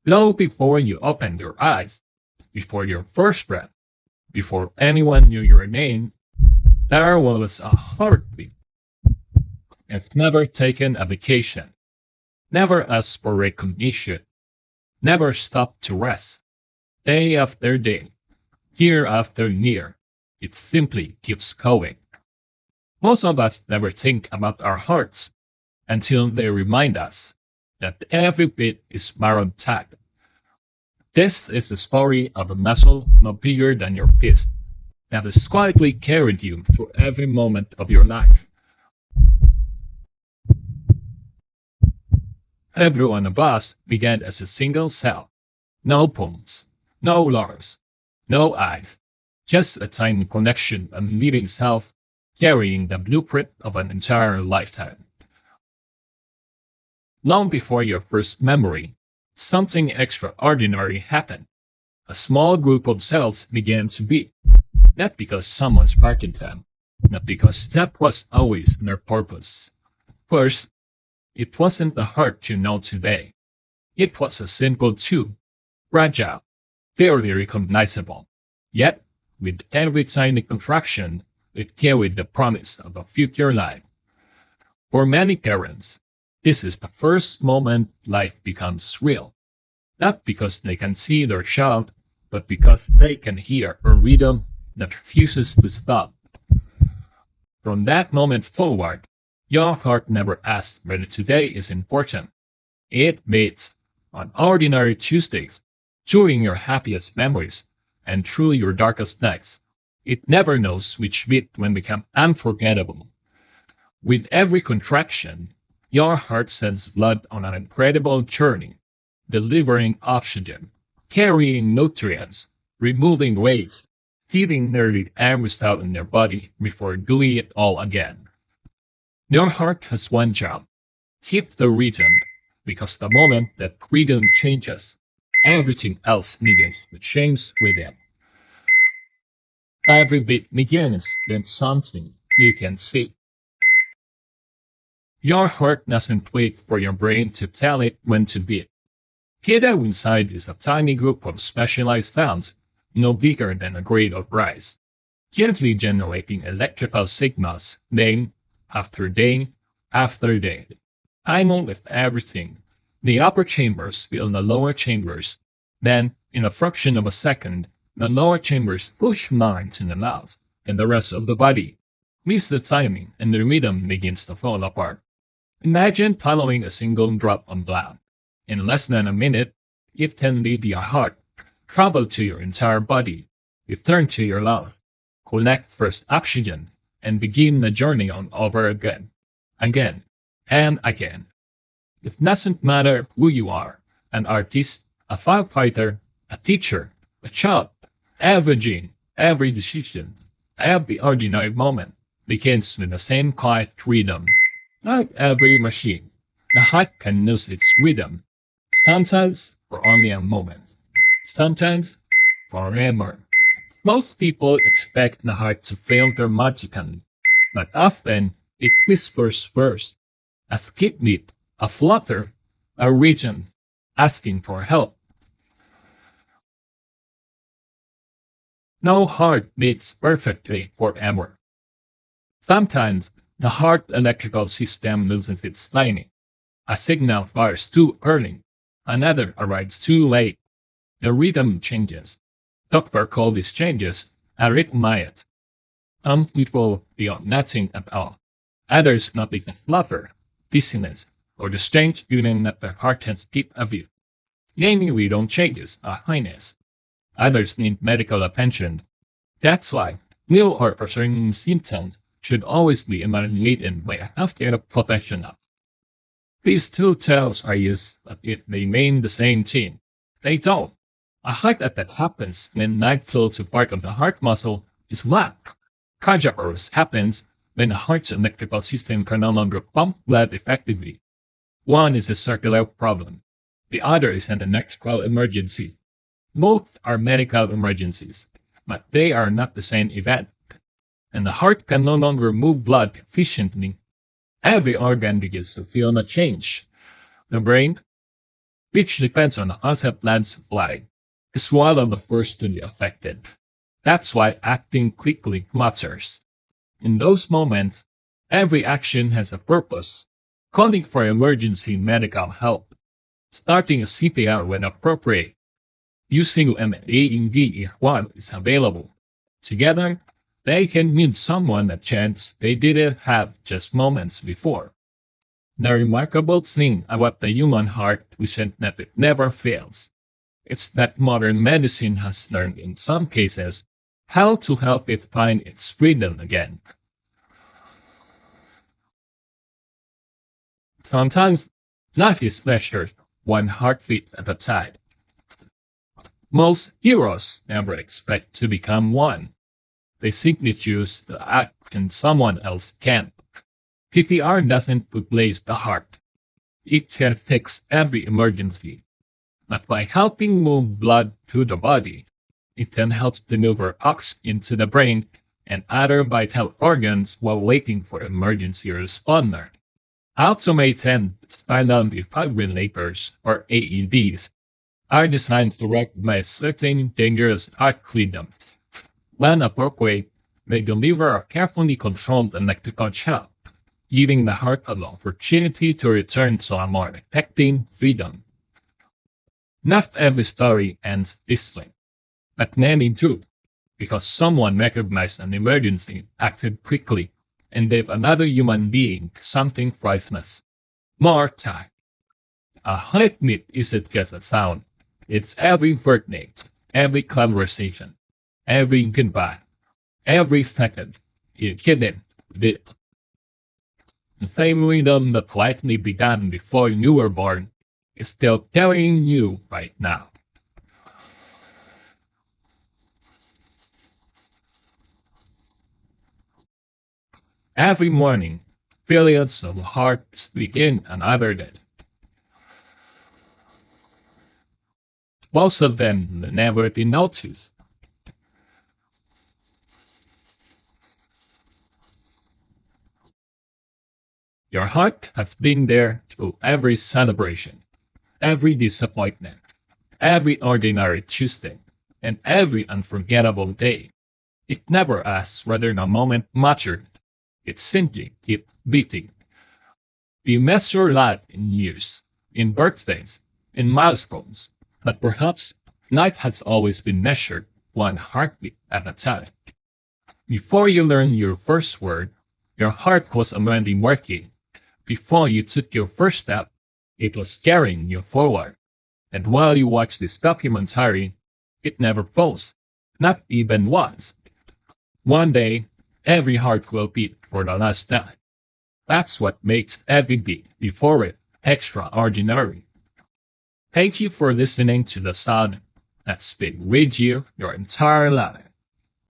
Long before you opened your eyes, before your first breath, before anyone knew your name, there was a heartbeat. It's never taken a vacation, never asked for recognition, never stopped to rest. Day after day, year after year, it simply keeps going. Most of us never think about our hearts until they remind us that every beat is marathon tagged. This is the story of a muscle no bigger than your fist that has quietly carried you through every moment of your life. Every one of us began as a single cell. No bones, no lungs, no eyes, just a tiny connection of living self carrying the blueprint of an entire lifetime. Long before your first memory, something extraordinary happened. A small group of cells began to beat, not because someone sparked them, not because that was always their purpose. First, it wasn't the heart you know today. It was a simple tube, fragile, barely recognizable. Yet, with every tiny contraction, it carried the promise of a future life. For many parents, this is the first moment life becomes real. Not because they can see their child, but because they can hear a rhythm that refuses to stop. From that moment forward, your heart never asks whether today is important. It beats on ordinary Tuesdays, during your happiest memories, and through your darkest nights. It never knows which beat will become unforgettable. With every contraction, your heart sends blood on an incredible journey, delivering oxygen, carrying nutrients, removing waste, feeding nearly every cell in your body before doing it all again. Your heart has one job: keep the rhythm, because the moment that rhythm changes, everything else begins to change with it. Every beat begins with something you can see. Your heart doesn't wait for your brain to tell it when to beat. Hidden inside is a tiny group of specialized cells, no bigger than a grain of rice, gently generating electrical signals day after day after day. I know with everything. The upper chambers fill the lower chambers. Then, in a fraction of a second, the lower chambers push minds in the mouth, and the rest of the body leaves the timing and the rhythm begins to fall apart. Imagine following a single drop of blood. In less than a minute, it can leave your heart, travel to your entire body, return to your lungs, collect first oxygen, and begin the journey on over again, again, and again. It doesn't matter who you are, an artist, a firefighter, a teacher, a child, every gene, every decision, every ordinary moment begins with the same quiet rhythm. Like every machine, the heart can lose its rhythm, sometimes for only a moment, sometimes forever. Most people expect the heart to fail dramatically, but often it whispers first, a skip beat, a flutter, a region, asking for help. No heart beats perfectly forever. Sometimes the heart electrical system loses its timing. A signal fires too early, another arrives too late. The rhythm changes. Doctor call these changes arrhythmia. Some people feel nothing at all. Others notice a flutter, dizziness, or the strange feeling that their heart has skipped a beat. Many rhythm changes are highness. Others need medical attention. That's why new or concerning symptoms should always be evaluated by a healthcare professional. These two terms are used, but it may mean the same thing. They don't. A heart attack happens when blood flow to part of the heart muscle is blocked. Cardiac arrest happens when the heart's electrical system can no longer pump blood effectively. One is a circular problem. The other is an electrical emergency. Both are medical emergencies, but they are not the same event. And the heart can no longer move blood efficiently. Every organ begins to feel a change. The brain, which depends on the concept blood supply, is one of the first to be affected. That's why acting quickly matters. In those moments, every action has a purpose. Calling for emergency medical help, starting a CPR when appropriate, using an AED if one is available. Together, they can give someone a chance they didn't have just moments before. The remarkable thing about the human heart isn't that it never fails. It's that modern medicine has learned in some cases how to help it find its freedom again. Sometimes life is measured one heartbeat at a time. Most heroes never expect to become one. They simply choose to act when someone else can't. CPR doesn't replace the heart. It can fix every emergency. But by helping move blood through the body, it can help deliver oxygen to the brain and other vital organs while waiting for emergency responder. Automated spinal defibrillators, or AEDs, are designed to recognize certain dangerous heart rhythms. When appropriate, they deliver a carefully controlled electrical shock, giving the heart an opportunity to return to a more effective rhythm. Not every story ends this way, but many do, because someone recognized an emergency, acted quickly, and gave another human being something priceless. More time. A heartbeat isn't just a sound. It's every verdict, every conversation, every goodbye, every second. You hidden bit. The same rhythm that likely began before you were born is still carrying you right now. Every morning, billions of hearts begin another day. Most of them never be noticed. Your heart has been there through every celebration, every disappointment, every ordinary Tuesday, and every unforgettable day. It never asks whether the moment mattered. It simply keeps beating. We measure life in years, in birthdays, in milestones, but perhaps life has always been measured one heartbeat at a time. Before you learned your first word, your heart was already working. Before you took your first step, it was carrying you forward. And while you watch this documentary, it never paused, not even once. One day, every heart will beat for the last time. That's what makes every beat before it extraordinary. Thank you for listening to the sound that's been with you your entire life.